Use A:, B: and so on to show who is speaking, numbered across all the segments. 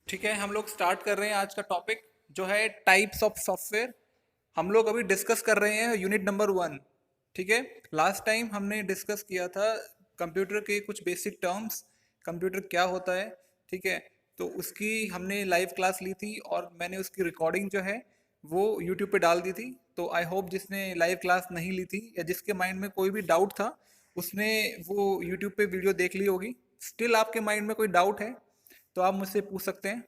A: ठीक है, हम लोग स्टार्ट कर रहे हैं आज का टॉपिक जो है टाइप्स ऑफ सॉफ्टवेयर। हम लोग अभी डिस्कस कर रहे हैं यूनिट नंबर 1। ठीक है, लास्ट टाइम हमने डिस्कस किया था कंप्यूटर के कुछ बेसिक टर्म्स, कंप्यूटर क्या होता है। ठीक है, तो उसकी हमने लाइव क्लास ली थी और मैंने उसकी रिकॉर्डिंग जो है वो यूट्यूब पे डाल दी थी। तो आई होप जिसने लाइव क्लास नहीं ली थी या जिसके माइंड में कोई भी डाउट था उसने वो यूट्यूब पे वीडियो देख ली होगी। स्टिल आपके माइंड में कोई डाउट है तो आप मुझसे पूछ सकते हैं।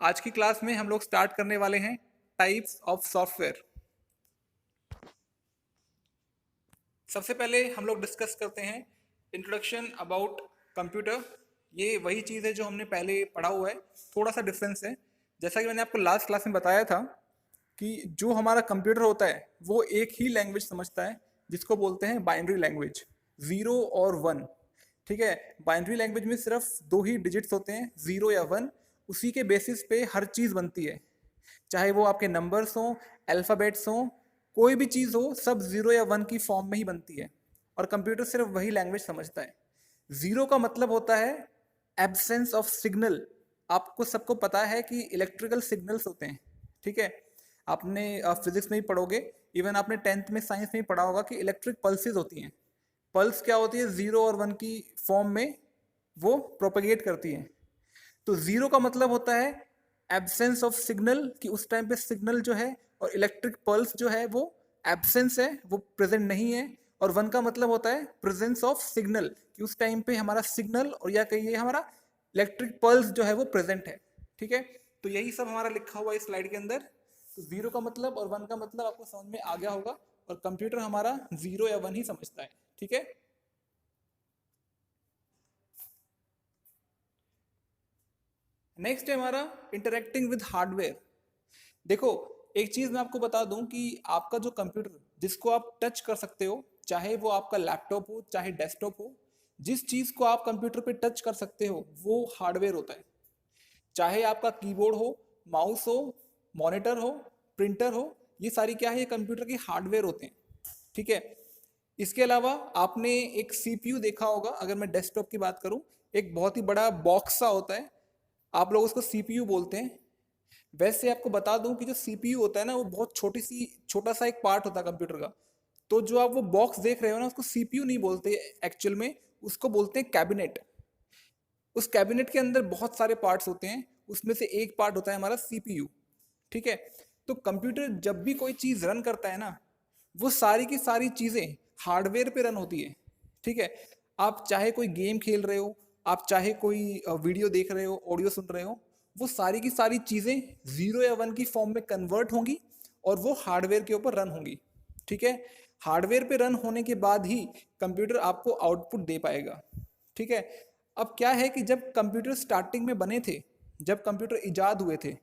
A: आज की क्लास में हम लोग स्टार्ट करने वाले हैं टाइप्स ऑफ सॉफ्टवेयर। सबसे पहले हम लोग डिस्कस करते हैं इंट्रोडक्शन अबाउट कंप्यूटर। ये वही चीज़ है जो हमने पहले पढ़ा हुआ है, थोड़ा सा डिफरेंस है। जैसा कि मैंने आपको लास्ट क्लास में बताया था कि जो हमारा कंप्यूटर होता है वो एक ही लैंग्वेज समझता है जिसको बोलते हैं बाइनरी लैंग्वेज, 0 और 1। ठीक है, बाइनरी लैंग्वेज में सिर्फ दो ही डिजिट्स होते हैं, 0 या 1। उसी के बेसिस पे हर चीज़ बनती है, चाहे वो आपके नंबर्स हों, अल्फ़ाबेट्स हों, कोई भी चीज़ हो, सब 0 या 1 की फॉर्म में ही बनती है। और कंप्यूटर सिर्फ वही लैंग्वेज समझता है। 0 का मतलब होता है एब्सेंस ऑफ सिग्नल। आपको सबको पता है कि इलेक्ट्रिकल सिग्नल्स होते हैं। ठीक है, आपने फिजिक्स में ही पढ़ोगे, इवन आपने 10th में साइंस में ही पढ़ा होगा कि इलेक्ट्रिक पल्सेस होती हैं। पल्स क्या होती है, 0 और 1 की फॉर्म में वो प्रोपेगेट करती हैं। तो 0 का मतलब होता है एब्सेंस ऑफ सिग्नल, कि उस टाइम पे सिग्नल जो है, और इलेक्ट्रिक पल्स जो है वो एब्सेंस है, वो प्रेजेंट नहीं है। और 1 का मतलब होता है प्रेजेंस ऑफ सिग्नल, कि उस टाइम पे हमारा सिग्नल और या कहिए हमारा इलेक्ट्रिक पल्स जो है वो प्रेजेंट है। ठीक है, तो यही सब हमारा लिखा हुआ है इस स्लाइड के अंदर। तो 0 का मतलब और 1 का मतलब आपको समझ में आ गया होगा, और कंप्यूटर हमारा 0 या 1 ही समझता है। ठीक है, नेक्स्ट है हमारा इंटरेक्टिंग विद हार्डवेयर। देखो, एक चीज मैं आपको बता दूं कि आपका जो कंप्यूटर जिसको आप टच कर सकते हो, चाहे वो आपका लैपटॉप हो चाहे डेस्कटॉप हो, जिस चीज को आप कंप्यूटर पे टच कर सकते हो वो हार्डवेयर होता है। चाहे आपका कीबोर्ड हो, माउस हो, मॉनिटर हो, प्रिंटर हो, ये सारी क्या है, ये कंप्यूटर के हार्डवेयर होते हैं। ठीक है, इसके अलावा आपने एक सीपीयू देखा होगा। अगर मैं डेस्कटॉप की बात करूं, एक बहुत ही बड़ा बॉक्स सा होता है, आप लोग उसको सीपीयू बोलते हैं। वैसे आपको बता दूं कि जो सीपीयू होता है ना, वो बहुत छोटा सा एक पार्ट होता है कंप्यूटर का। तो जो आप वो बॉक्स देख रहे हो ना, उसको सीपीयू नहीं बोलते एक्चुअल में, उसको बोलते हैं कैबिनेट। उस कैबिनेट के अंदर बहुत सारे पार्ट्स होते हैं, उसमें से एक पार्ट होता है हमारा सीपीयू। ठीक है, तो कंप्यूटर जब भी कोई चीज़ रन करता है ना, वो सारी की सारी चीज़ें हार्डवेयर पे रन होती है। ठीक है, आप चाहे कोई गेम खेल रहे हो, आप चाहे कोई वीडियो देख रहे हो, ऑडियो सुन रहे हो, वो सारी की सारी चीज़ें 0 या 1 की फॉर्म में कन्वर्ट होंगी और वो हार्डवेयर के ऊपर रन होंगी। ठीक है, हार्डवेयर पे रन होने के बाद ही कंप्यूटर आपको आउटपुट दे पाएगा। ठीक है, अब क्या है कि जब कंप्यूटर स्टार्टिंग में बने थे, जब कंप्यूटर इजाद हुए थे,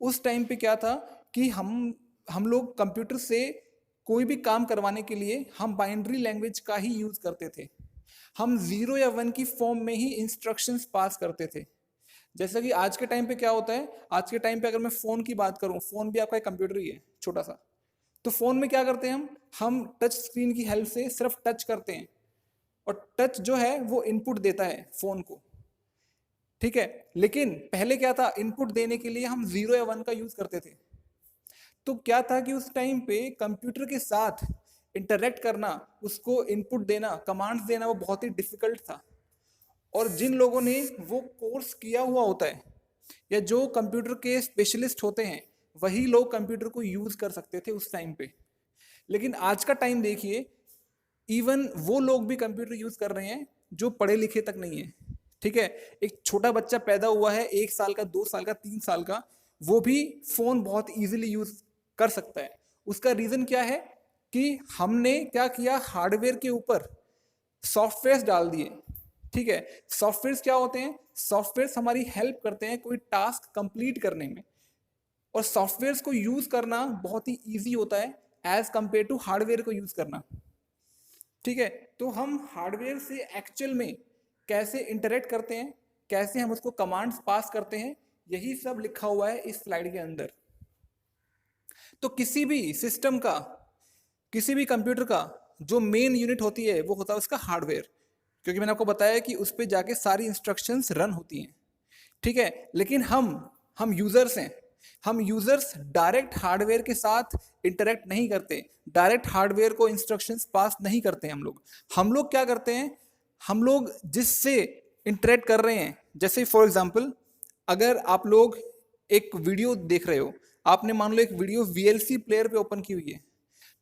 A: उस टाइम पे क्या था कि हम लोग कंप्यूटर से कोई भी काम करवाने के लिए हम बाइनरी लैंग्वेज का ही यूज करते थे। हम 0 या 1 की फॉर्म में ही इंस्ट्रक्शंस पास करते थे। जैसा कि आज के टाइम पे क्या होता है, आज के टाइम पे अगर मैं फ़ोन की बात करूं, फ़ोन भी आपका एक कंप्यूटर ही है, छोटा सा। तो फ़ोन में क्या करते हैं, हम टच स्क्रीन की हेल्प से सिर्फ टच करते हैं, और टच जो है वो इनपुट देता है फ़ोन को। ठीक है, लेकिन पहले क्या था, इनपुट देने के लिए हम 0 या 1 का यूज़ करते थे। तो क्या था कि उस टाइम पे कंप्यूटर के साथ इंटरेक्ट करना, उसको इनपुट देना, कमांड्स देना, वो बहुत ही डिफिकल्ट था। और जिन लोगों ने वो कोर्स किया हुआ होता है, या जो कंप्यूटर के स्पेशलिस्ट होते हैं, वही लोग कंप्यूटर को यूज कर सकते थे उस टाइम पे। लेकिन आज का टाइम देखिए, इवन वो लोग भी कंप्यूटर यूज कर रहे हैं जो पढ़े लिखे तक नहीं है। ठीक है, एक छोटा बच्चा पैदा हुआ है, 1 साल का, 2 साल का, 3 साल का, वो भी फोन बहुत इजीली यूज कर सकता है। उसका रीजन क्या है कि हमने क्या किया, हार्डवेयर के ऊपर सॉफ्टवेयर डाल दिए। ठीक है, सॉफ्टवेयर क्या होते हैं, सॉफ्टवेयर हमारी हेल्प करते हैं कोई टास्क कंप्लीट करने में। और सॉफ्टवेयर को यूज करना बहुत ही इजी होता है एज कंपेयर टू हार्डवेयर को यूज करना। ठीक है, तो हम हार्डवेयर से एक्चुअल में कैसे इंटरेक्ट करते हैं, कैसे हम उसको कमांड्स पास करते हैं, यही सब लिखा हुआ है इस स्लाइड के अंदर। तो किसी भी सिस्टम का, किसी भी कंप्यूटर का जो मेन यूनिट होती है वो होता है उसका हार्डवेयर, क्योंकि मैंने आपको बताया कि उस पर जाके सारी इंस्ट्रक्शंस रन होती हैं। ठीक है, लेकिन हम हम यूजर्स हैं। हम यूजर्स डायरेक्ट हार्डवेयर के साथ इंटरेक्ट नहीं करते, डायरेक्ट हार्डवेयर को इंस्ट्रक्शंस पास नहीं करते। हम लोग क्या करते हैं, हम लोग जिससे इंटरेक्ट कर रहे हैं, जैसे फॉर एग्जांपल अगर आप लोग एक वीडियो देख रहे हो, आपने मान लो एक वीडियो वीएलसी प्लेयर पे ओपन की हुई है,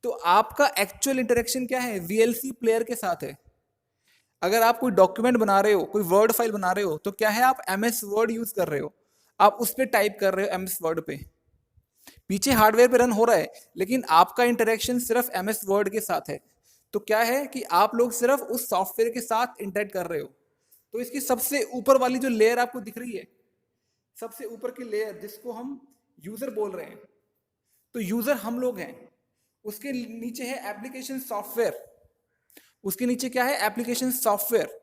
A: तो आपका एक्चुअल इंटरेक्शन क्या है, वीएलसी प्लेयर के साथ है। अगर आप कोई डॉक्यूमेंट बना रहे हो, कोई वर्ड फाइल बना रहे हो, तो क्या है, आप एमएस वर्ड यूज कर रहे हो, आप उस पर टाइप कर रहे हो एमएस वर्ड पे, पीछे हार्डवेयर पे रन हो रहा है, लेकिन आपका इंटरेक्शन सिर्फ एमएस वर्ड के साथ है। तो क्या है कि आप लोग सिर्फ उस सॉफ्टवेयर के साथ इंटरेक्ट कर रहे हो। तो इसकी सबसे ऊपर वाली जो लेयर आपको दिख रही है, सबसे ऊपर की लेयर जिसको हम यूजर बोल रहे हैं, तो यूजर हम लोग हैं। उसके नीचे है एप्लीकेशन सॉफ्टवेयर, उसके नीचे क्या है, एप्लीकेशन सॉफ्टवेयर।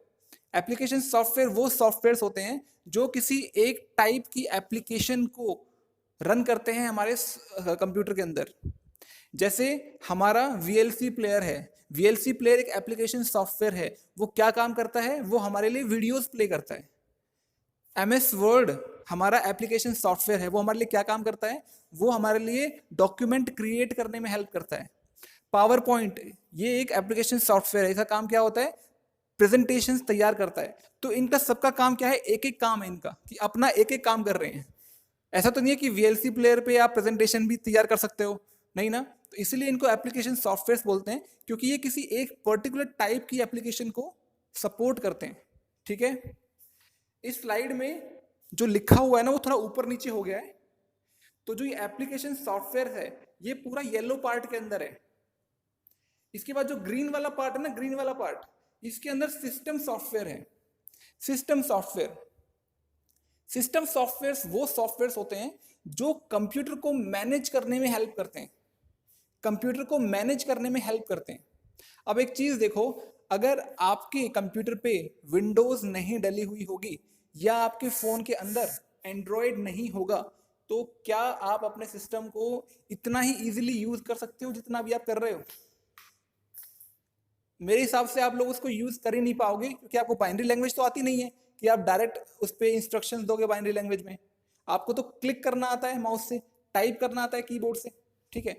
A: एप्लीकेशन सॉफ्टवेयर वो सॉफ्टवेयर्स होते हैं जो किसी एक टाइप की एप्लीकेशन को रन करते हैं हमारे कंप्यूटर के अंदर। जैसे हमारा वीएलसी प्लेयर है, वीएलसी प्लेयर एक एप्लीकेशन सॉफ्टवेयर है। वो क्या काम करता है, वो हमारे लिए वीडियोस प्ले करता है। एमएस वर्ड हमारा एप्लीकेशन सॉफ्टवेयर है, वो हमारे लिए क्या काम करता है, वो हमारे लिए डॉक्यूमेंट क्रिएट करने में हेल्प करता है। पावर पॉइंट ये एक एप्लीकेशन सॉफ्टवेयर है, इसका काम क्या होता है, प्रेजेंटेशंस तैयार करता है। तो इनका सबका काम क्या है, एक एक काम है इनका, कि अपना एक एक काम कर रहे हैं। ऐसा तो नहीं है कि वीएलसी प्लेयर पे आप प्रेजेंटेशन भी तैयार कर सकते हो, नहीं ना। तो इसलिए इनको एप्लीकेशन सॉफ्टवेयर बोलते हैं, क्योंकि ये किसी एक पर्टिकुलर टाइप की एप्लीकेशन को सपोर्ट करते हैं। ठीक है, इस स्लाइड में जो लिखा हुआ है ना, वो थोड़ा ऊपर नीचे हो गया है। तो जो ये एप्लीकेशन सॉफ्टवेयर है, ये पूरा येलो पार्ट के अंदर है। इसके बाद जो ग्रीन वाला पार्ट है ना, ग्रीन वाला पार्ट, इसके अंदर सिस्टम सॉफ्टवेयर है। सिस्टम सॉफ्टवेयर, सिस्टम सॉफ्टवेयर्स वो सॉफ्टवेयर्स होते हैं जो कंप्यूटर को मैनेज करने में हेल्प करते हैं, कंप्यूटर को मैनेज करने में हेल्प करते हैं। अब एक चीज देखो, अगर आपके कंप्यूटर पे विंडोज नहीं डली हुई होगी या आपके फोन के अंदर एंड्रॉयड नहीं होगा, तो क्या आप अपने सिस्टम को इतना ही इजीली यूज कर सकते हो जितना भी आप कर रहे हो? मेरे हिसाब से आप लोग उसको यूज कर ही नहीं पाओगे, क्योंकि आपको बाइनरी लैंग्वेज तो आती नहीं है कि आप डायरेक्ट उस पर इंस्ट्रक्शंस दोगे बाइनरी लैंग्वेज में। आपको तो क्लिक करना आता है माउस से, टाइप करना आता है कीबोर्ड से। ठीक है,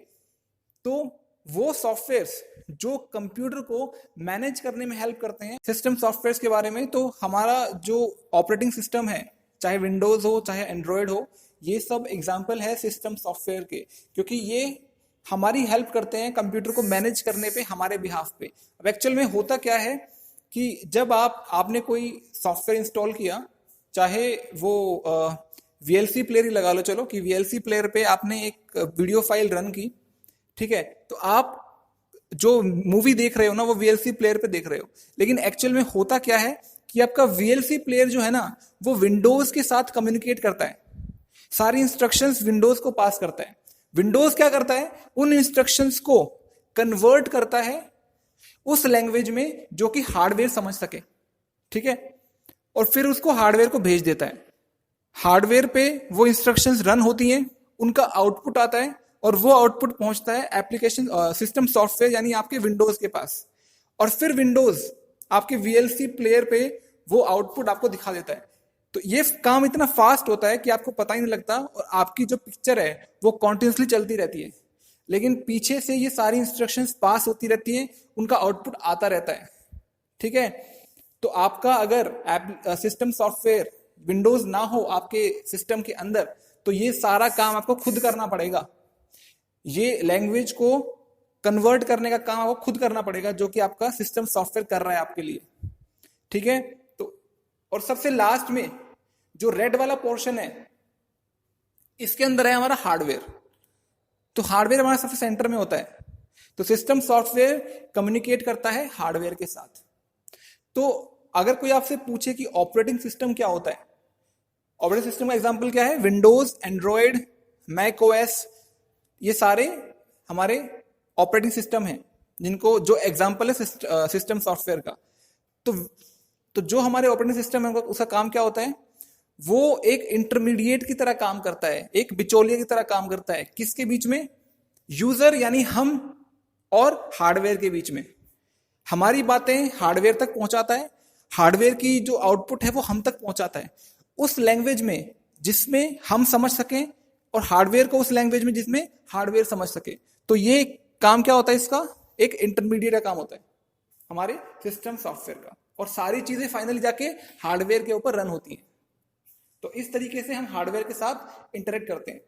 A: तो वो सॉफ्टवेयर्स जो कंप्यूटर को मैनेज करने में हेल्प करते हैं, सिस्टम सॉफ्टवेयर्स के बारे में, तो हमारा जो ऑपरेटिंग सिस्टम है, चाहे विंडोज हो चाहे एंड्रॉयड हो, ये सब एग्जाम्पल है सिस्टम सॉफ्टवेयर के, क्योंकि ये हमारी हेल्प करते हैं कंप्यूटर को मैनेज करने पे, हमारे बिहाफ पे। अब एक्चुअल में होता क्या है कि जब आपने कोई सॉफ्टवेयर इंस्टॉल किया, चाहे वो वीएलसी प्लेयर ही लगा लो, चलो कि वीएलसी प्लेयर पे आपने एक वीडियो फाइल रन की, ठीक है, तो आप जो मूवी देख रहे हो ना, वो वीएलसी प्लेयर पे देख रहे हो। लेकिन एक्चुअल में होता क्या है कि आपका वीएलसी प्लेयर जो है ना, वो विंडोज के साथ कम्युनिकेट करता है, सारी इंस्ट्रक्शंस विंडोज को पास करता है। विंडोज क्या करता है, उन इंस्ट्रक्शंस को कन्वर्ट करता है उस लैंग्वेज में जो कि हार्डवेयर समझ सके। ठीक है, और फिर उसको हार्डवेयर को भेज देता है। हार्डवेयर पे वो इंस्ट्रक्शंस रन होती हैं, उनका आउटपुट आता है, और वो आउटपुट पहुंचता है एप्लीकेशन सिस्टम सॉफ्टवेयर यानी आपके विंडोज के पास। और फिर विंडोज आपके वीएलसी प्लेयर पे वो आउटपुट आपको दिखा देता है। तो ये काम इतना फास्ट होता है कि आपको पता ही नहीं लगता, और आपकी जो पिक्चर है वो कॉन्टिन्यूसली चलती रहती है, लेकिन पीछे से ये सारी इंस्ट्रक्शंस पास होती रहती हैं, उनका आउटपुट आता रहता है। ठीक है, तो आपका अगर सिस्टम सॉफ्टवेयर विंडोज ना हो आपके सिस्टम के अंदर, तो ये सारा काम आपको खुद करना पड़ेगा। ये लैंग्वेज को कन्वर्ट करने का काम आपको खुद करना पड़ेगा, जो कि आपका सिस्टम सॉफ्टवेयर कर रहा है आपके लिए। ठीक है, तो और सबसे लास्ट में जो रेड वाला पोर्शन है, इसके अंदर है हमारा हार्डवेयर। तो हार्डवेयर हमारा सबसे सेंटर में होता है। तो सिस्टम सॉफ्टवेयर कम्युनिकेट करता है हार्डवेयर के साथ। तो अगर कोई आपसे पूछे कि ऑपरेटिंग सिस्टम क्या होता है, ऑपरेटिंग सिस्टम का एग्जांपल क्या है, विंडोज, एंड्रॉयड, मैक ओएस, ये सारे हमारे ऑपरेटिंग सिस्टम हैं, जिनको जो एग्जांपल है सिस्टम सॉफ्टवेयर का। तो जो हमारे ऑपरेटिंग सिस्टम है उसका काम क्या होता है, वो एक इंटरमीडिएट की तरह काम करता है, एक बिचौलिए की तरह काम करता है। किसके बीच में, यूजर यानी हम और हार्डवेयर के बीच में। हमारी बातें हार्डवेयर तक पहुंचाता है, हार्डवेयर की जो आउटपुट है वो हम तक पहुंचाता है। उस लैंग्वेज में जिसमें हम समझ सकें और हार्डवेयर को उस लैंग्वेज में जिसमें हार्डवेयर समझ सके। तो ये काम क्या होता है इसका, एक इंटरमीडिएट का काम होता है हमारे सिस्टम सॉफ्टवेयर का, और सारी चीजें फाइनली जाके हार्डवेयर के ऊपर रन होती हैं। तो इस तरीके से हम हार्डवेयर के साथ इंटरेक्ट करते हैं।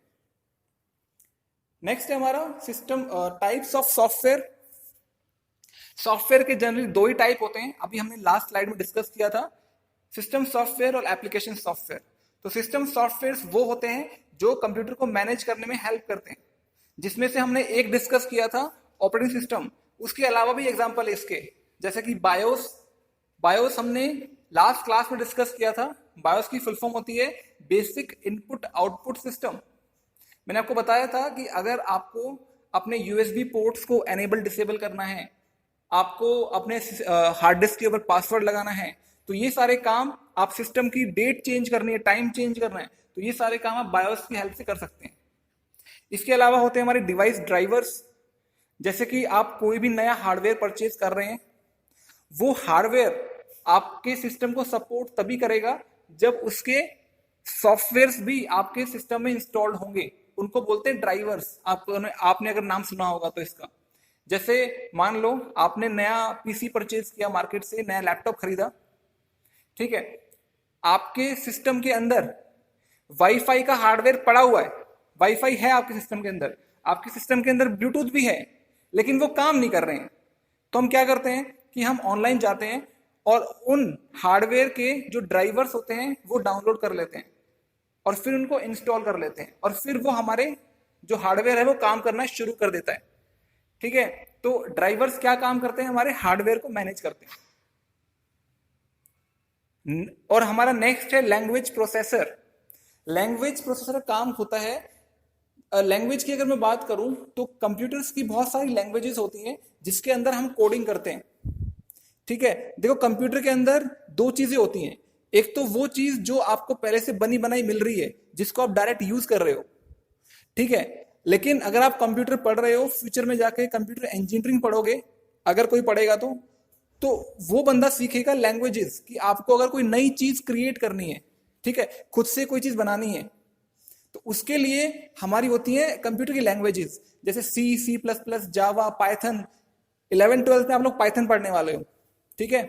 A: नेक्स्ट है हमारा system types of software. Software के जनरली दो ही टाइप होते हैं, अभी हमने लास्ट स्लाइड में डिस्कस किया था, सिस्टम सॉफ्टवेयर और एप्लीकेशन सॉफ्टवेयर। तो सिस्टम सॉफ्टवेयर वो होते हैं जो कंप्यूटर को मैनेज करने में हेल्प करते हैं, जिसमें से हमने एक डिस्कस किया था ऑपरेटिंग सिस्टम। उसके अलावा भी एग्जांपल है इसके, जैसे कि बायोस। बायोस हमने लास्ट क्लास में डिस्कस किया था। बायोस की फुल फॉर्म होती है बेसिक इनपुट आउटपुट सिस्टम। मैंने आपको बताया था कि अगर आपको अपने यूएसबी पोर्ट्स को एनेबल डिसेबल करना है, आपको अपने हार्ड डिस्क के ऊपर पासवर्ड लगाना है, तो ये सारे काम आप सिस्टम की डेट चेंज करनी है, टाइम चेंज करना है, तो ये सारे काम आप बायोस की हेल्प से कर सकते हैं। इसके अलावा होते हैं हमारे डिवाइस ड्राइवर्स। जैसे कि आप कोई भी नया हार्डवेयर परचेज कर रहे हैं, वो हार्डवेयर आपके सिस्टम को सपोर्ट तभी करेगा जब उसके सॉफ्टवेयर्स भी आपके सिस्टम में इंस्टॉल्ड होंगे। उनको बोलते हैं ड्राइवर्स। आपने अगर नाम सुना होगा तो इसका, जैसे मान लो आपने नया पीसी परचेज किया मार्केट से, नया लैपटॉप खरीदा, ठीक है, आपके सिस्टम के अंदर वाईफाई का हार्डवेयर पड़ा हुआ है, वाईफाई है आपके सिस्टम के अंदर, आपके सिस्टम के अंदर ब्लूटूथ भी है, लेकिन वो काम नहीं कर रहे हैं। तो हम क्या करते हैं कि हम ऑनलाइन जाते हैं और उन हार्डवेयर के जो ड्राइवर्स होते हैं वो डाउनलोड कर लेते हैं और फिर उनको इंस्टॉल कर लेते हैं, और फिर वो हमारे जो हार्डवेयर है वो काम करना शुरू कर देता है। ठीक है, तो ड्राइवर्स क्या काम करते हैं, हमारे हार्डवेयर को मैनेज करते हैं। और हमारा नेक्स्ट है लैंग्वेज प्रोसेसर। लैंग्वेज प्रोसेसर का काम होता है, लैंग्वेज की अगर मैं बात करूं तो कंप्यूटर्स की बहुत सारी लैंग्वेजेस होती हैं जिसके अंदर हम कोडिंग करते हैं। ठीक है, देखो कंप्यूटर के अंदर दो चीजें होती हैं, एक तो वो चीज जो आपको पहले से बनी बनाई मिल रही है जिसको आप डायरेक्ट यूज कर रहे हो, ठीक है, लेकिन अगर आप कंप्यूटर पढ़ रहे हो, फ्यूचर में जाके कंप्यूटर इंजीनियरिंग पढ़ोगे, अगर कोई पढ़ेगा तो वो बंदा सीखेगा लैंग्वेजेस कि आपको अगर कोई नई चीज क्रिएट करनी है, ठीक है, खुद से कोई चीज बनानी है, तो उसके लिए हमारी होती है कंप्यूटर की लैंग्वेजेस, जैसे सी, सी प्लस प्लस, जावा, पाइथन। 11-12 में आप लोग पाइथन पढ़ने वाले हो, ठीक है।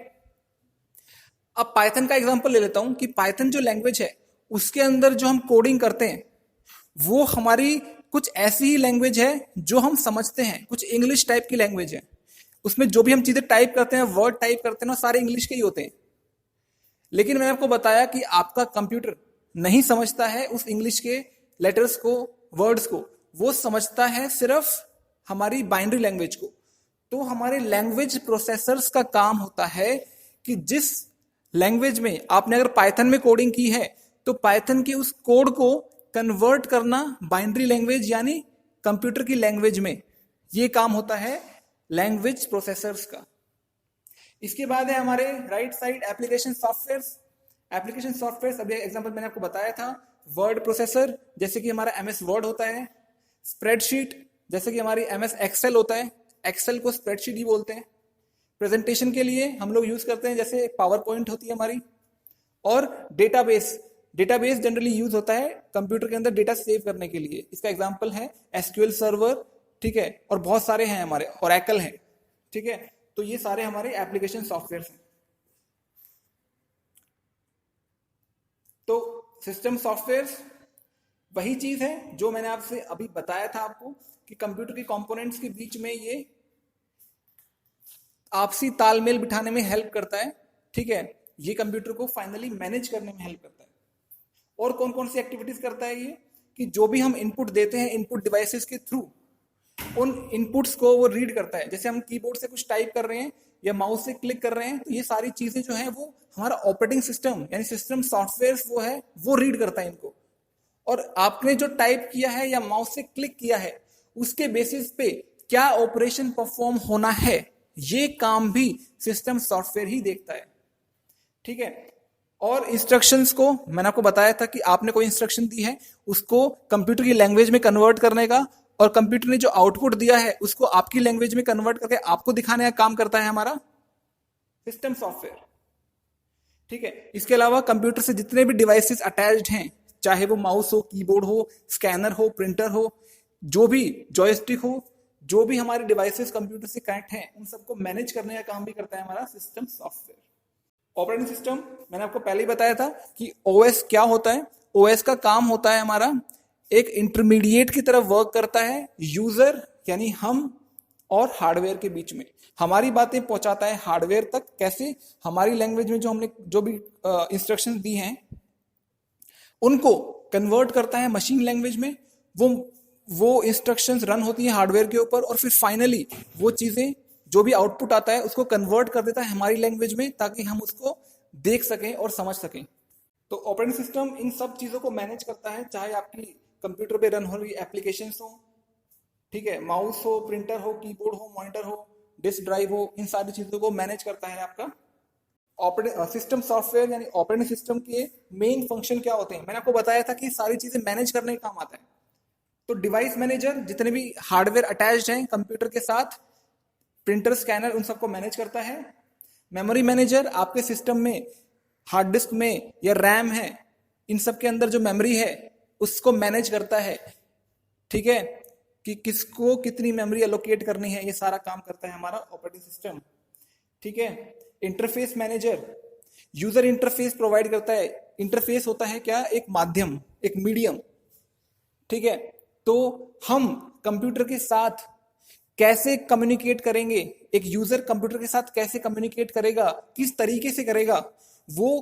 A: अब पाइथन का एग्जांपल ले लेता हूं कि पाइथन जो लैंग्वेज है उसके अंदर जो हम कोडिंग करते हैं वो हमारी कुछ ऐसी ही लैंग्वेज है जो हम समझते हैं, कुछ इंग्लिश टाइप की लैंग्वेज है। उसमें जो भी हम चीजें टाइप करते हैं, वर्ड टाइप करते हैं ना, सारे इंग्लिश के ही होते हैं। लेकिन मैंने आपको बताया कि आपका कंप्यूटर नहीं समझता है उस इंग्लिश के लेटर्स को, वर्ड्स को, वो समझता है सिर्फ हमारी बाइनरी लैंग्वेज को। तो हमारे लैंग्वेज प्रोसेसर्स का काम होता है कि जिस लैंग्वेज में आपने अगर पाइथन में कोडिंग की है तो पाइथन के उस कोड को कन्वर्ट करना बाइनरी लैंग्वेज यानी कंप्यूटर की लैंग्वेज में, ये काम होता है लैंग्वेज प्रोसेसर्स का। इसके बाद है हमारे right side application softwares. Application softwares अभी एग्जांपल मैंने आपको बताया था, वर्ड प्रोसेसर जैसे कि हमारा एमएस वर्ड होता है, स्प्रेडशीट जैसे कि हमारी एमएस एक्सेल होता है, एक्सेल को स्प्रेडशीट ही बोलते हैं। प्रेजेंटेशन के लिए हम लोग यूज करते हैं जैसे पावर पॉइंट होती है हमारी, और डेटाबेस, डेटाबेस जनरली यूज होता है कंप्यूटर के अंदर डेटा सेव करने के लिए। इसका एग्जांपल है एसक्यूएल सर्वर, ठीक है, और बहुत सारे हैं हमारे, ओरेकल है, ठीक है। तो ये सारे हमारे एप्लीकेशन सॉफ्टवेयर हैं। तो सिस्टम सॉफ्टवेयर वही चीज है जो मैंने आपसे अभी बताया था आपको कि कंप्यूटर के कंपोनेंट्स के बीच में ये आपसी तालमेल बिठाने में हेल्प करता है, ठीक है, ये कंप्यूटर को फाइनली मैनेज करने में हेल्प करता है। और कौन कौन सी एक्टिविटीज करता है ये, कि जो भी हम इनपुट देते हैं इनपुट डिवाइसेस के थ्रू, उन इनपुट्स को वो रीड करता है। जैसे हम कीबोर्ड से कुछ टाइप कर रहे हैं या माउस से क्लिक कर रहे हैं, तो ये सारी चीजें जो है वो हमारा ऑपरेटिंग सिस्टम यानी सिस्टम सॉफ्टवेयर वो है, वो रीड करता है इनको। और आपने जो टाइप किया है या माउस से क्लिक किया है उसके बेसिस पे क्या ऑपरेशन परफॉर्म होना है, ये काम भी सिस्टम सॉफ्टवेयर ही देखता है, ठीक है। और इंस्ट्रक्शंस को मैंने आपको बताया था कि आपने कोई इंस्ट्रक्शन दी है उसको कंप्यूटर की लैंग्वेज में कन्वर्ट करने का, और कंप्यूटर ने जो आउटपुट दिया है उसको आपकी लैंग्वेज में कन्वर्ट करके आपको दिखाने का काम करता है हमारा सिस्टम सॉफ्टवेयर, ठीक है। इसके अलावा कंप्यूटर से जितने भी डिवाइसेस अटैच्ड हैं, चाहे वो माउस हो, कीबोर्ड हो, स्कैनर हो, प्रिंटर हो, जो भी जॉयस्टिक हो, जो भी हमारे डिवाइसेस कंप्यूटर से कनेक्ट हैं, उन सबको मैनेज करने का काम भी करता है हमारा सिस्टम सॉफ्टवेयर। ऑपरेटिंग सिस्टम, मैंने आपको पहले ही बताया था कि ओएस क्या होता है। ओएस का काम होता है हमारा एक इंटरमीडिएट की तरफ वर्क करता है यूजर यानी हम और हार्डवेयर के बीच में, हमारी बातें पहुंचाता है हार्डवेयर तक। कैसे? हमारी लैंग्वेज में जो हमने जो भी इंस्ट्रक्शंस दी हैं उनको कन्वर्ट करता है मशीन लैंग्वेज में, वो इंस्ट्रक्शंस रन होती हैं हार्डवेयर के ऊपर, और फिर फाइनली वो चीजें जो भी आउटपुट आता है उसको कन्वर्ट कर देता है हमारी लैंग्वेज में, ताकि हम उसको देख सकें और समझ सकें। तो ऑपरेटिंग सिस्टम इन सब चीजों को मैनेज करता है, चाहे आपकी कंप्यूटर पे रन हो रही एप्लीकेशंस हो, ठीक है, माउस हो, प्रिंटर हो, कीबोर्ड हो, मॉनिटर हो, डिस्क ड्राइव हो, इन सारी चीजों को मैनेज करता है आपका ऑपरेटिंग सिस्टम सॉफ्टवेयर। यानी ऑपरेटिंग सिस्टम के मेन फंक्शन क्या होते हैं, मैंने आपको बताया था कि सारी चीजें मैनेज करने का काम आता है। तो डिवाइस मैनेजर जितने भी हार्डवेयर अटैच्ड हैं कंप्यूटर के साथ, प्रिंटर, स्कैनर, उन सबको मैनेज करता है। मेमोरी मैनेजर आपके सिस्टम में हार्ड डिस्क में या रैम है, इन सब के अंदर जो मेमोरी है उसको मैनेज करता है, ठीक है, कि किसको कितनी मेमोरी एलोकेट करनी है, ये सारा काम करता है हमारा ऑपरेटिंग सिस्टम, ठीक है। Interface manager user interface provide करता है। इंटरफेस होता है क्या? एक माध्यम, एक मीडियम, ठीक है। तो हम कंप्यूटर के साथ कैसे कम्युनिकेट करेंगे, एक यूजर कंप्यूटर के साथ कैसे कम्युनिकेट करेगा, किस तरीके से करेगा, वो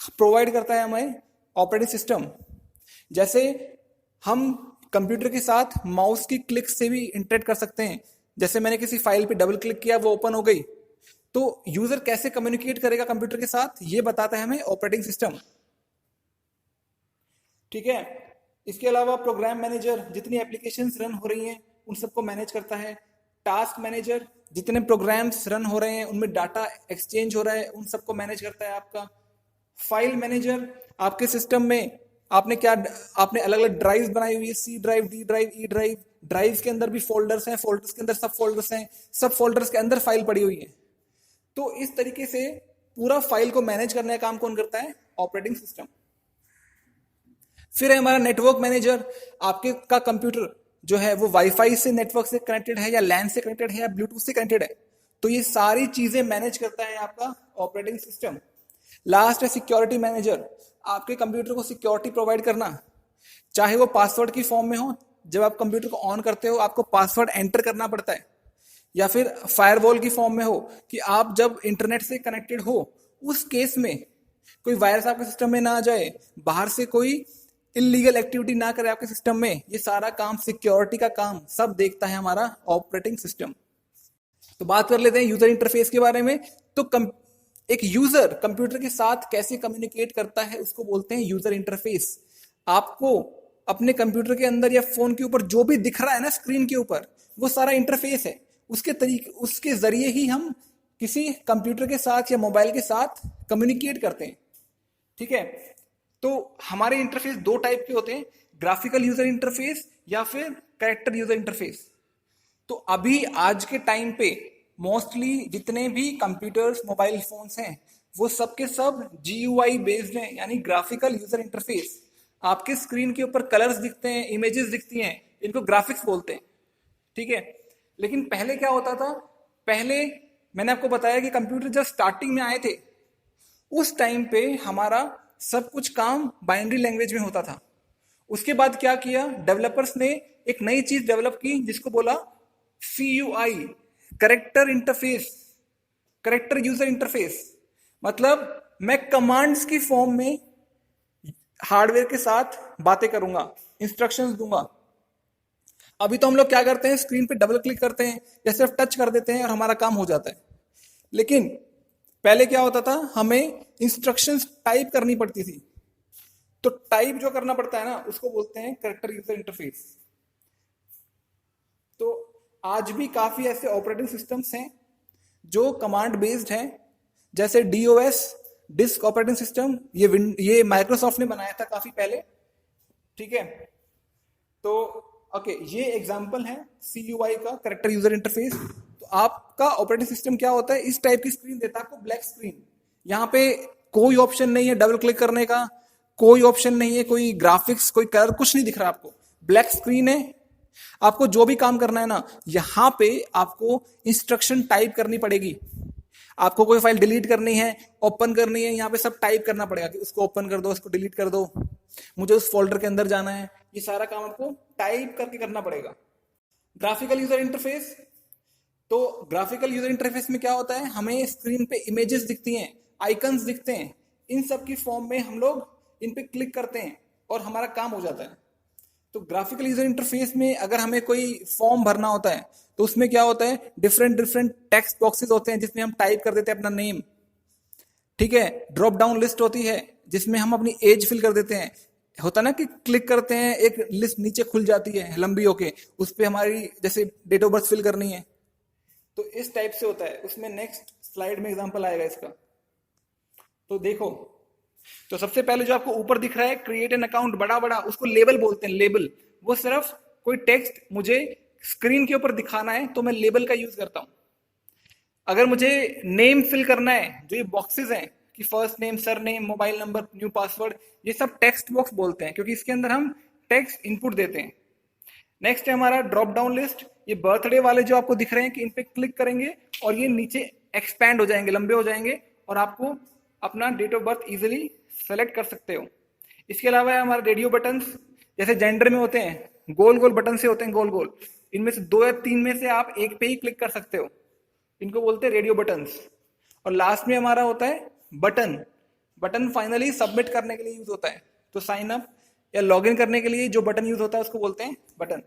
A: प्रोवाइड करता है हमें ऑपरेटिंग सिस्टम। जैसे हम कंप्यूटर के साथ माउस की क्लिक से भी इंटरेक्ट कर सकते हैं। जैसे मैंने किसी फाइल पे डबल क्लिक किया, वो ओपन हो गई, तो यूजर कैसे कम्युनिकेट करेगा कंप्यूटर के साथ, ये बताता है हमें ऑपरेटिंग सिस्टम, ठीक है। इसके अलावा प्रोग्राम मैनेजर जितनी एप्लीकेशंस रन हो रही हैं उन सबको मैनेज करता है। टास्क मैनेजर जितने प्रोग्राम्स रन हो रहे हैं उनमें डाटा एक्सचेंज हो रहा है, उन सबको मैनेज करता है आपका। फाइल मैनेजर आपके सिस्टम में आपने अलग अलग ड्राइव्स बनाई हुई है, C drive, D drive, E drive, drives के अंदर भी फोल्डर्स हैं, फोल्डर्स के अंदर सब फोल्डर्स हैं, सब फोल्डर्स के अंदर फाइल पड़ी हुई है। तो इस तरीके से पूरा फाइल को मैनेज करने का काम कौन करता है? Operating system. फिर है हमारा नेटवर्क मैनेजर। आपके का कंप्यूटर जो है वो वाईफाई से नेटवर्क से कनेक्टेड है, या लैन से कनेक्टेड है, या ब्लूटूथ से कनेक्टेड है, तो ये सारी चीजें मैनेज करता है आपका ऑपरेटिंग सिस्टम। लास्ट है सिक्योरिटी मैनेजर। आपके कंप्यूटर को सिक्योरिटी प्रोवाइड करना, चाहे वो पासवर्ड की फॉर्म में हो, जब आप कंप्यूटर को ऑन करते हो आपको पासवर्ड एंटर करना पड़ता है, या फिर फायरवॉल की फॉर्म में हो कि आप जब इंटरनेट से कनेक्टेड हो उस केस में कोई वायरस आपके सिस्टम में ना आ जाए, बाहर से कोई इलीगल एक्टिविटी ना करे आपके सिस्टम में, ये सारा काम, सिक्योरिटी का काम, सब देखता है हमारा ऑपरेटिंग सिस्टम। तो बात कर लेते हैं यूजर इंटरफेस के बारे में। तो एक यूजर कंप्यूटर के साथ कैसे कम्युनिकेट करता है उसको बोलते हैं यूजर इंटरफेस। आपको अपने कंप्यूटर के अंदर या फोन के ऊपर जो भी दिख रहा है ना स्क्रीन के ऊपर, वो सारा इंटरफेस है। उसके जरिए ही हम किसी कंप्यूटर के साथ या मोबाइल के साथ कम्युनिकेट करते हैं, ठीक है। तो हमारे इंटरफेस दो टाइप के होते हैं, ग्राफिकल यूजर इंटरफेस या फिर कैरेक्टर यूजर इंटरफेस। तो अभी आज के टाइम पे मोस्टली जितने भी कंप्यूटर्स, मोबाइल फोन्स हैं, वो सब के सब GUI बेस्ड हैं, यानी ग्राफिकल यूजर इंटरफेस। आपके स्क्रीन के ऊपर कलर्स दिखते हैं, इमेजेस दिखती हैं, इनको ग्राफिक्स बोलते हैं, ठीक है। लेकिन पहले क्या होता था? पहले मैंने आपको बताया कि कंप्यूटर जब स्टार्टिंग में आए थे उस टाइम पे हमारा सब कुछ काम बाइनरी लैंग्वेज में होता था। उसके बाद क्या किया डेवलपर्स ने? एक नई चीज डेवलप की जिसको बोला CUI, character interface, character user interface. मतलब मैं कमांड्स की फॉर्म में हार्डवेयर के साथ बातें करूंगा, इंस्ट्रक्शंस दूंगा। अभी तो हम लोग क्या करते हैं, स्क्रीन पे डबल क्लिक करते हैं या सिर्फ टच कर देते हैं और हमारा काम हो जाता है। लेकिन पहले क्या होता था, हमें इंस्ट्रक्शंस टाइप करनी पड़ती थी। तो टाइप जो करना पड़ता है ना, उसको बोलते हैं कैरेक्टर यूजर इंटरफेस। तो आज भी काफी ऐसे ऑपरेटिंग सिस्टम्स हैं जो कमांड बेस्ड हैं, जैसे DOS, डिस्क ऑपरेटिंग सिस्टम, ये माइक्रोसॉफ्ट ने बनाया था काफी पहले, ठीक है। तो ओके, ये एग्जांपल है CUI का, कैरेक्टर यूजर इंटरफेस। तो आपका ऑपरेटिंग सिस्टम क्या होता है, इस टाइप की स्क्रीन देता है आपको, ब्लैक स्क्रीन। यहाँ पे कोई ऑप्शन नहीं है डबल क्लिक करने का, कोई ऑप्शन नहीं है, कोई ग्राफिक्स, कोई कलर, कुछ नहीं दिख रहा आपको, ब्लैक स्क्रीन है। आपको जो भी काम करना है ना, यहां पे आपको इंस्ट्रक्शन टाइप करनी पड़ेगी। आपको कोई फाइल डिलीट करनी है, ओपन करनी है, यहाँ पे सब टाइप करना पड़ेगा कि उसको ओपन कर दो, उसको डिलीट कर दो, मुझे उस फोल्डर के अंदर जाना है। ये सारा काम आपको टाइप करके करना पड़ेगा। ग्राफिकल यूजर इंटरफेस, तो ग्राफिकल यूजर इंटरफेस में क्या होता है, हमें स्क्रीन पे इमेजेस दिखती हैं, आइकन्स दिखते हैं, इन सब की फॉर्म में हम लोग इन पे क्लिक करते हैं और हमारा काम हो जाता है। तो ग्राफिकल यूजर इंटरफेस में अगर हमें कोई फॉर्म भरना होता है तो उसमें क्या होता है, डिफरेंट डिफरेंट टेक्स्ट बॉक्सेस होते हैं जिसमें हम टाइप कर देते हैं अपना नेम, ठीक है। ड्रॉप डाउन लिस्ट होती है जिसमें हम अपनी एज फिल कर देते हैं। होता ना कि क्लिक करते हैं, एक लिस्ट नीचे खुल जाती है लंबी होके, उस पर हमारी जैसे डेट ऑफ बर्थ फिल करनी है, तो इस टाइप से होता है। उसमें नेक्स्ट स्लाइड में एग्जांपल आएगा इसका। तो देखो, तो सबसे पहले जो आपको ऊपर दिख रहा है क्रिएट एन अकाउंट, बड़ा बड़ा, उसको लेबल बोलते हैं। लेबल वो सिर्फ कोई टेक्स्ट मुझे स्क्रीन के ऊपर दिखाना है तो मैं लेबल का यूज करता हूं। अगर मुझे नेम फिल करना है, जो ये बॉक्सेस हैं कि first name, sir name, mobile number, new password, ये सब टेक्स्ट बॉक्स बोलते हैं क्योंकि इसके अंदर हम टेक्स्ट इनपुट देते हैं। नेक्स्ट है हमारा ड्रॉप डाउन लिस्ट। ये बर्थडे वाले जो आपको दिख रहे हैं कि इन पे क्लिक करेंगे और ये नीचे एक्सपैंड हो जाएंगे, लंबे हो जाएंगे और आपको अपना date of birth easily select कर सकते हो। इसके अलावा है हमारा रेडियो बटन्स, जैसे जेंडर में होते हैं, गोल गोल बटन से होते हैं, गोल गोल, इनमें से 2 या 3 में से आप एक पे ही क्लिक कर सकते हो, इनको बोलते हैं रेडियो बटन्स। और लास्ट में हमारा होता है बटन। बटन फाइनली सबमिट करने के लिए यूज होता है, तो साइन अप या लॉग इन करने के लिए जो बटन यूज होता है उसको बोलते हैं बटन।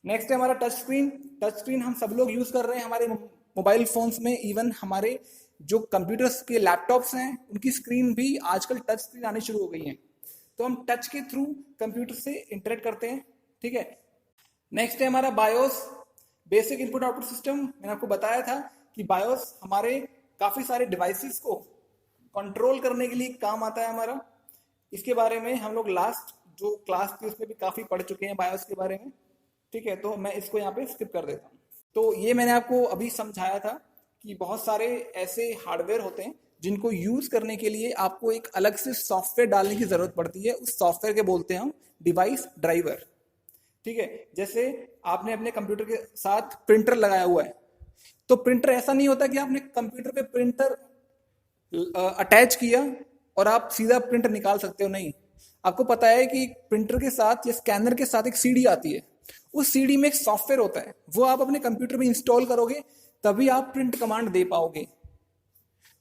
A: नेक्स्ट है हमारा टच स्क्रीन। टच स्क्रीन हम सब लोग यूज कर रहे हैं हमारे मोबाइल फोन्स में, इवन हमारे जो कंप्यूटर्स के लैपटॉप्स हैं उनकी स्क्रीन भी आजकल टच स्क्रीन आनी शुरू हो गई है। तो हम टच के थ्रू कंप्यूटर से इंटरेक्ट करते हैं, ठीक है। नेक्स्ट है हमारा BIOS, basic input output system. मैंने आपको बताया था कि बायोस हमारे काफी सारे डिवाइसेस को कंट्रोल करने के लिए काम आता है हमारा। इसके बारे में हम लोग लास्ट जो क्लास थी उसमें भी काफी पढ़ चुके हैं बायोस के बारे में, ठीक है। तो मैं इसको यहाँ पे स्किप कर देता हूँ। तो ये मैंने आपको अभी समझाया था कि बहुत सारे ऐसे हार्डवेयर होते हैं जिनको यूज करने के लिए आपको एक अलग से सॉफ्टवेयर डालने की जरूरत पड़ती है। उस सॉफ्टवेयर के बोलते हैं हम डिवाइस ड्राइवर, ठीक है। जैसे आपने अपने कंप्यूटर के साथ प्रिंटर लगाया हुआ है, तो प्रिंटर ऐसा नहीं होता कि आपने कंप्यूटर पे प्रिंटर अटैच किया और आप सीधा प्रिंटर निकाल सकते हो, नहीं। आपको पता है कि प्रिंटर के साथ या स्कैनर के साथ एक सीडी आती है, उस सीडी में एक सॉफ्टवेयर होता है, वो आप अपने कंप्यूटर में इंस्टॉल करोगे तभी आप प्रिंट कमांड दे पाओगे।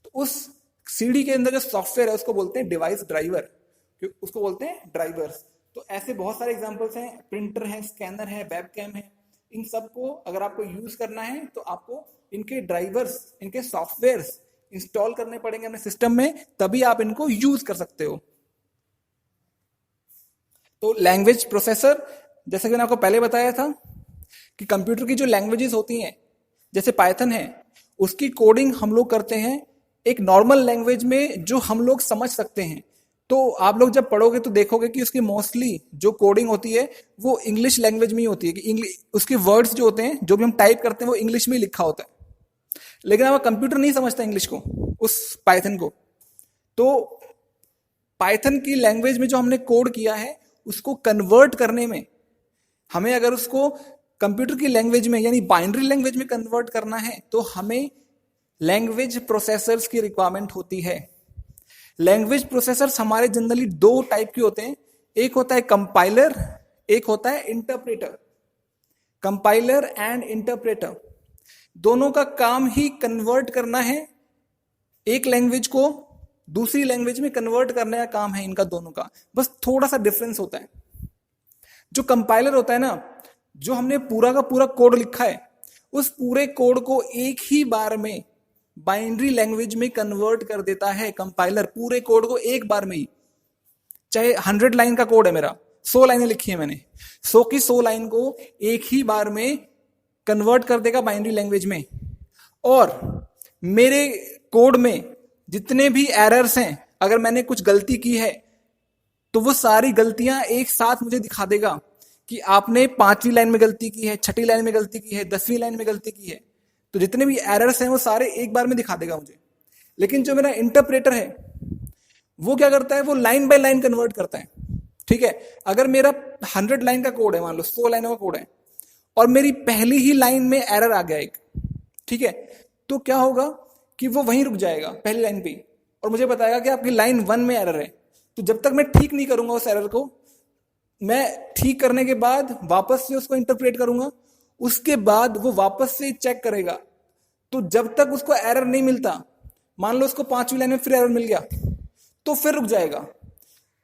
A: तो उस सीडी के अंदर जो सॉफ्टवेयर है उसको बोलते हैं डिवाइस ड्राइवर, उसको बोलते हैं ड्राइवर्स। तो ऐसे बहुत सारे एग्जांपल्स हैं, प्रिंटर है, स्कैनर है, वेबकैम है। इन सबको अगर आपको यूज करना है तो आपको इनके ड्राइवर्स, इनके सॉफ्टवेयर्स इंस्टॉल करने पड़ेंगे अपने सिस्टम में, तभी आप इनको यूज कर सकते हो। तो लैंग्वेज प्रोसेसर, जैसे कि मैंने आपको पहले बताया था कि कंप्यूटर की जो लैंग्वेजेस होती हैं जैसे पाइथन है, उसकी कोडिंग हम लोग करते हैं एक नॉर्मल लैंग्वेज में जो हम लोग समझ सकते हैं। तो आप लोग जब पढ़ोगे तो देखोगे कि उसकी मोस्टली जो कोडिंग होती है वो इंग्लिश लैंग्वेज में ही होती है, कि इंग्लिश, उसके वर्ड्स जो होते हैं, जो भी हम टाइप करते हैं वो इंग्लिश में ही लिखा होता है। लेकिन हमारा कंप्यूटर नहीं समझता इंग्लिश को, उस पाइथन को। तो पाइथन की लैंग्वेज में जो हमने कोड किया है उसको कन्वर्ट करने में हमें, अगर उसको कंप्यूटर की लैंग्वेज में यानी बाइनरी लैंग्वेज में कन्वर्ट करना है तो हमें लैंग्वेज प्रोसेसर्स की रिक्वायरमेंट होती है। लैंग्वेज प्रोसेसर्स हमारे जनरली 2 टाइप के होते हैं, एक होता है कंपाइलर, एक होता है इंटरप्रेटर। कंपाइलर एंड इंटरप्रेटर दोनों का काम ही कन्वर्ट करना है, एक लैंग्वेज को दूसरी लैंग्वेज में कन्वर्ट करने का काम है इनका दोनों का, बस थोड़ा सा डिफरेंस होता है। जो कंपाइलर होता है ना, जो हमने पूरा का पूरा कोड लिखा है, उस पूरे कोड को एक ही बार में बाइनरी लैंग्वेज में कन्वर्ट कर देता है कंपाइलर, पूरे कोड को एक बार में ही। चाहे 100 लाइन का कोड है मेरा, 100 लाइनें लिखी है मैंने, 100 की 100 लाइन को एक ही बार में कन्वर्ट कर देगा बाइनरी लैंग्वेज में। और मेरे कोड में जितने भी एरर्स हैं, अगर मैंने कुछ गलती की है तो वो सारी गलतियां एक साथ मुझे दिखा देगा कि आपने 5वीं लाइन में गलती की है, 6ठी लाइन में गलती की है, 10वीं लाइन में गलती की है। तो जितने भी एरर्स हैं वो सारे एक बार में दिखा देगा मुझे। लेकिन जो मेरा इंटरप्रेटर है वो क्या करता है, वो लाइन बाय लाइन कन्वर्ट करता है। ठीक है, अगर मेरा 100 लाइन का कोड है, मान लो 100 लाइनों का कोड है, और मेरी पहली ही लाइन में एरर आ गया एक, ठीक है, तो क्या होगा कि वो वहीं रुक जाएगा पहली लाइन पे ही, और मुझे बताएगा कि आपकी लाइन 1 में एरर है। तो जब तक मैं ठीक नहीं करूंगा उस एरर को, मैं ठीक करने के बाद वापस से उसको इंटरप्रेट करूंगा, उसके बाद वो वापस से चेक करेगा। तो जब तक उसको एरर नहीं मिलता, मान लो उसको 5वीं लाइन में फिर एरर मिल गया, तो फिर रुक जाएगा।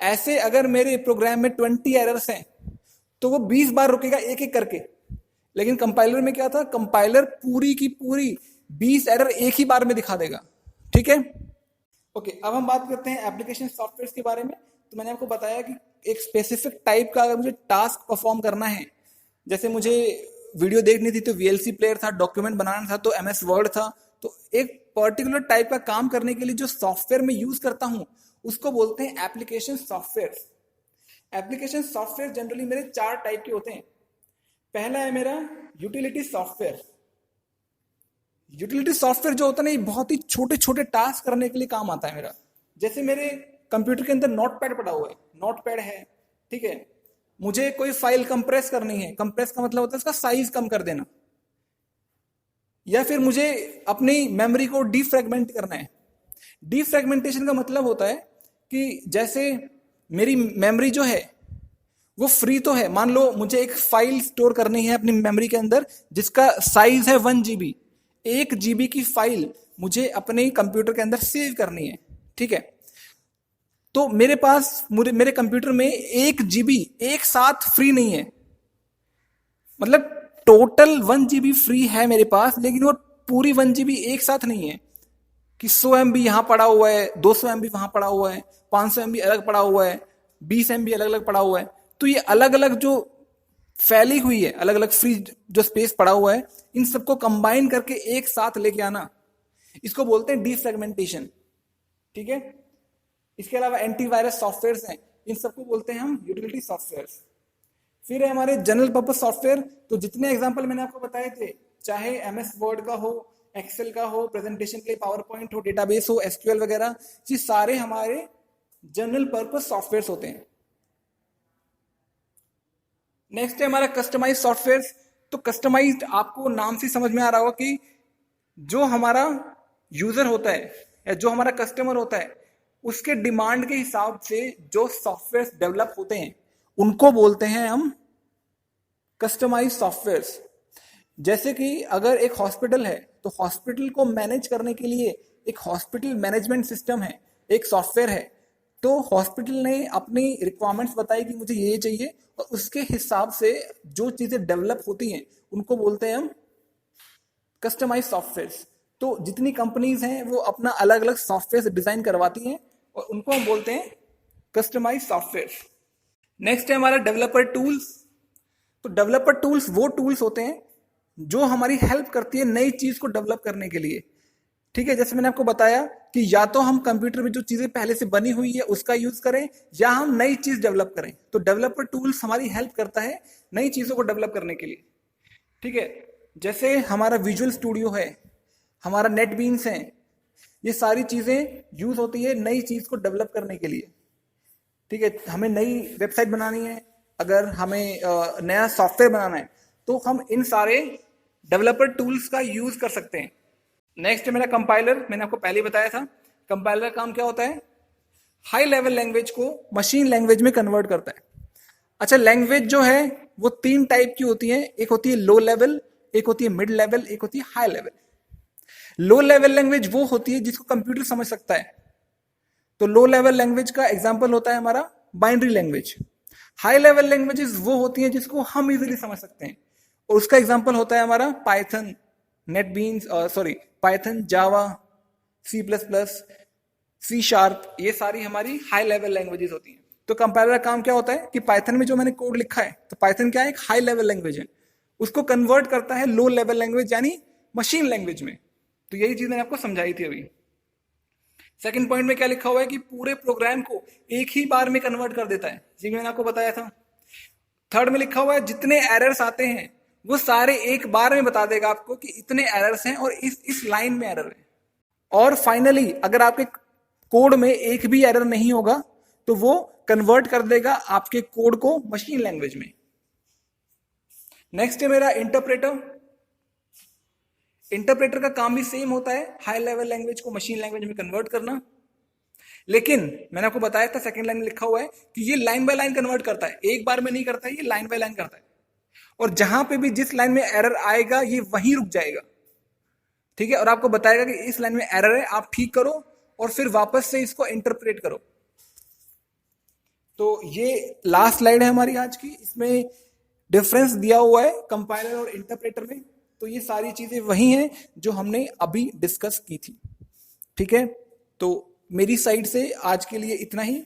A: ऐसे अगर मेरे प्रोग्राम में 20 एरर्स हैं, तो वो 20 बार रुकेगा एक एक करके। लेकिन कंपाइलर में क्या था, कंपाइलर पूरी की पूरी 20 एरर एक ही बार में दिखा देगा। ठीक है, ओके, अब हम बात करते हैं एप्लीकेशन सॉफ्टवेयर के बारे में। तो मैंने आपको बताया कि एक स्पेसिफिक टाइप का अगर मुझे टास्क परफॉर्म करना है, जैसे मुझे वीडियो देखनी थी तो वीएलसी प्लेयर था, डॉक्यूमेंट बनाना था तो एमएस वर्ड था, तो एक पर्टिकुलर टाइप का काम करने के लिए जो सॉफ्टवेयर में यूज करता हूं उसको बोलते हैं application software. Application software generally मेरे 4 टाइप के होते हैं। पहला है मेरा यूटिलिटी सॉफ्टवेयर। यूटिलिटी सॉफ्टवेयर जो होता है ना, ये बहुत ही छोटे छोटे टास्क करने के लिए काम आता है मेरा। जैसे मेरे कंप्यूटर के अंदर नोटपैड पड़ा हुआ है, नोटपैड है, ठीक है, मुझे कोई फाइल कंप्रेस करनी है, कंप्रेस का मतलब होता है उसका साइज कम कर देना, या फिर मुझे अपनी मेमोरी को डीफ्रेगमेंट करना है। डीफ्रेगमेंटेशन का मतलब होता है कि जैसे मेरी मेमोरी जो है वो फ्री तो है, मान लो मुझे एक फाइल स्टोर करनी है अपनी मेमोरी के अंदर जिसका साइज है 1 GB, 1 GB की फाइल मुझे अपने कंप्यूटर के अंदर सेव करनी है। ठीक है, तो मेरे पास मेरे कंप्यूटर में 1 GB एक साथ फ्री नहीं है, मतलब टोटल 1 GB फ्री है मेरे पास, लेकिन वो पूरी 1 GB एक साथ नहीं है कि 100 MB यहां पड़ा हुआ है, 200 MB वहां पड़ा हुआ है, 500 MB अलग पड़ा हुआ है, 20 MB अलग अलग पड़ा हुआ है। तो ये अलग अलग जो फैली हुई है, अलग अलग फ्री जो स्पेस पड़ा हुआ है, इन सबको कंबाइन करके एक साथ लेके आना, इसको बोलते हैं डीफ्रेगमेंटेशन। ठीक है, इसके अलावा एंटीवायरस सॉफ्टवेयर हैं, इन सबको बोलते हैं हम यूटिलिटी सॉफ्टवेयर। फिर है हमारे जनरल पर्पज सॉफ्टवेयर। तो जितने एग्जांपल मैंने आपको बताए थे, चाहे एमएस वर्ड का हो, एक्सेल का हो, प्रेजेंटेशन के लिए पावर पॉइंट हो, डेटाबेस हो, एसक्यूएल वगैरह, ये सारे हमारे जनरल पर्पज सॉफ्टवेयर होते हैं। नेक्स्ट है हमारा कस्टमाइज सॉफ्टवेयर। तो कस्टमाइज्ड आपको नाम से समझ में आ रहा होगा कि जो हमारा यूजर होता है या जो हमारा कस्टमर होता है उसके डिमांड के हिसाब से जो सॉफ्टवेयर डेवलप होते हैं उनको बोलते हैं हम कस्टमाइज सॉफ्टवेयर। जैसे कि अगर एक हॉस्पिटल है तो हॉस्पिटल को मैनेज करने के लिए एक हॉस्पिटल मैनेजमेंट सिस्टम है, एक सॉफ्टवेयर है। तो हॉस्पिटल ने अपनी रिक्वायरमेंट्स बताई कि मुझे ये चाहिए, और उसके हिसाब से जो चीजें डेवलप होती हैं उनको बोलते हैं हम कस्टमाइज सॉफ्टवेयर। तो जितनी कंपनीज हैं वो अपना अलग अलग सॉफ्टवेयर डिजाइन करवाती हैं और उनको हम बोलते हैं कस्टमाइज सॉफ्टवेयर। नेक्स्ट है हमारा डेवलपर टूल्स। तो डेवलपर टूल्स वो टूल्स होते हैं जो हमारी हेल्प करती है नई चीज को डेवलप करने के लिए। ठीक है, जैसे मैंने आपको बताया कि या तो हम कंप्यूटर में जो चीजें पहले से बनी हुई है उसका यूज करें, या हम नई चीज डेवलप करें। तो डेवलपर टूल्स हमारी हेल्प करता है नई चीजों को डेवलप करने के लिए। ठीक है, जैसे हमारा विजुअल स्टूडियो है, हमारा नेटबीन्स है, ये सारी चीजें यूज होती है नई चीज को डेवलप करने के लिए। ठीक है, हमें नई वेबसाइट बनानी है, अगर हमें नया सॉफ्टवेयर बनाना है, तो हम इन सारे डेवलपर टूल्स का यूज कर सकते हैं। नेक्स्ट है मेरा कंपाइलर। मैंने आपको पहले ही बताया था कंपाइलर काम क्या होता है, हाई लेवल लैंग्वेज को मशीन लैंग्वेज में कन्वर्ट करता है। अच्छा, लैंग्वेज जो है वो 3 टाइप की होती है, एक होती है लो लेवल, एक होती है मिड लेवल, एक होती है high level. Low level language वो होती है जिसको कंप्यूटर समझ सकता है। तो लो लेवल लैंग्वेज का एग्जांपल होता है हमारा binary language. High level languages वो होती हैं जिसको हम इजीली समझ सकते हैं, और उसका एग्जांपल होता है हमारा Python, NetBeans, Python, Java, C plus plus, C sharp, ये सारी हमारी हाई लेवल लैंग्वेजेस होती हैं। तो कंपाइलर का काम क्या होता है कि पाइथन में जो मैंने कोड लिखा है, तो पाइथन क्या है, एक हाई लेवल लैंग्वेज है, उसको कन्वर्ट करता है लो लेवल लैंग्वेज यानी मशीन लैंग्वेज में। तो यही चीज मैंने आपको समझाई थी अभी। सेकंड पॉइंट में क्या लिखा हुआ है कि पूरे प्रोग्राम को एक ही बार में कन्वर्ट कर देता है, जी मैंने आपको बताया था। थर्ड में लिखा हुआ है जितने एरर्स आते हैं वो सारे एक बार में बता देगा आपको कि इतने एरर्स हैं और इस लाइन में एरर है। और फाइनली अगर आपके कोड में एक भी एरर नहीं होगा, तो वो कन्वर्ट कर देगा आपके कोड को मशीन लैंग्वेज में। नेक्स्ट है मेरा इंटरप्रेटर। इंटरप्रेटर का काम भी सेम होता है, हाई लेवल लैंग्वेज को मशीन लैंग्वेज में कन्वर्ट करना। लेकिन मैंने आपको बताया था सेकंड लाइन में लिखा हुआ है कि ये लाइन बाय लाइन कन्वर्ट करता है, एक बार में नहीं करता है, ये लाइन बाय लाइन करता है। और जहां पे भी जिस लाइन में एरर आएगा ये वहीं रुक जाएगा, ठीक है, और आपको बताएगा कि इस लाइन में एरर है, आप ठीक करो और फिर वापस से इसको इंटरप्रेट करो। तो ये लास्ट स्लाइड है हमारी आज की, इसमें डिफरेंस दिया हुआ है कंपाइलर और इंटरप्रेटर में। तो ये सारी चीजें वही हैं जो हमने अभी डिस्कस की थी, ठीक है। तो मेरी साइड से आज के लिए इतना ही।